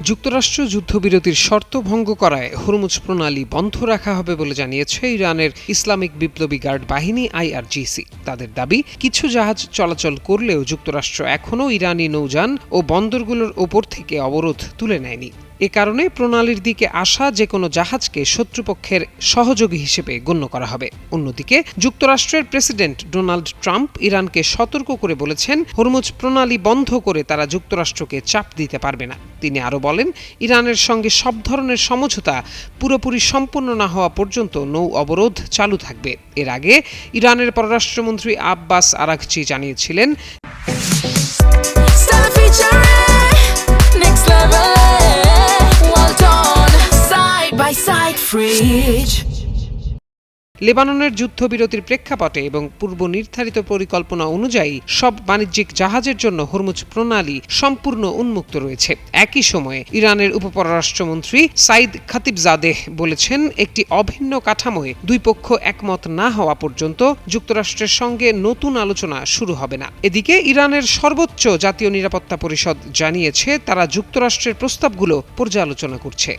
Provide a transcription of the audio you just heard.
যুক্তরাষ্ট্র যুদ্ধবিরতির শর্ত ভঙ্গ করায় হরমুজ প্রণালী বন্ধ রাখা হবে বলে জানিয়েছে ইরানের ইসলামিক বিপ্লবী গার্ড বাহিনী IRGC। তাদের দাবি, কিছু জাহাজ চলাচল করলেও যুক্তরাষ্ট্র এখনও ইরানি নৌযান ও বন্দরগুলোর ওপর থেকে অবরোধ তুলে নেয়নি। এ কারণে প্রণালীর দিকে আসা যে কোনো জাহাজকে শত্রুপক্ষের সহযোগী হিসেবে গণ্য করা হবে। অন্যদিকে যুক্তরাষ্ট্রের প্রেসিডেন্ট ডোনাল্ড ট্রাম্প ইরানকে সতর্ক করে বলেছেন, হরমুজ প্রণালী বন্ধ করে তারা যুক্তরাষ্ট্রকে চাপ দিতে পারবে না। তিনি আরও বলেন, ইরানের সঙ্গে সব ধরনের সমঝোতা পুরোপুরি সম্পূর্ণ না হওয়া পর্যন্ত নৌ অবরোধ চালু থাকবে। এর আগে ইরানের পররাষ্ট্রমন্ত্রী আব্বাস আরাঘচি জানিয়েছিলেন, লেবাননের যুদ্ধবিরতির প্রেক্ষাপটে এবং পূর্ব নির্ধারিত পরিকল্পনা অনুযায়ী সব বাণিজ্যিক জাহাজের জন্য হরমুজ প্রণালী সম্পূর্ণ উন্মুক্ত রয়েছে। একই সময়ে ইরানের উপপররাষ্ট্রমন্ত্রী সাইদ খাতিবজাদেহ বলেছেন, একটি অভিন্ন কাঠামোয় দুই পক্ষ একমত না হওয়া পর্যন্ত যুক্তরাষ্ট্রের সঙ্গে নতুন আলোচনা শুরু হবে না। এদিকে ইরানের সর্বোচ্চ জাতীয় নিরাপত্তা পরিষদ জানিয়েছে, তারা যুক্তরাষ্ট্রের প্রস্তাবগুলো পর্যালোচনা করছে।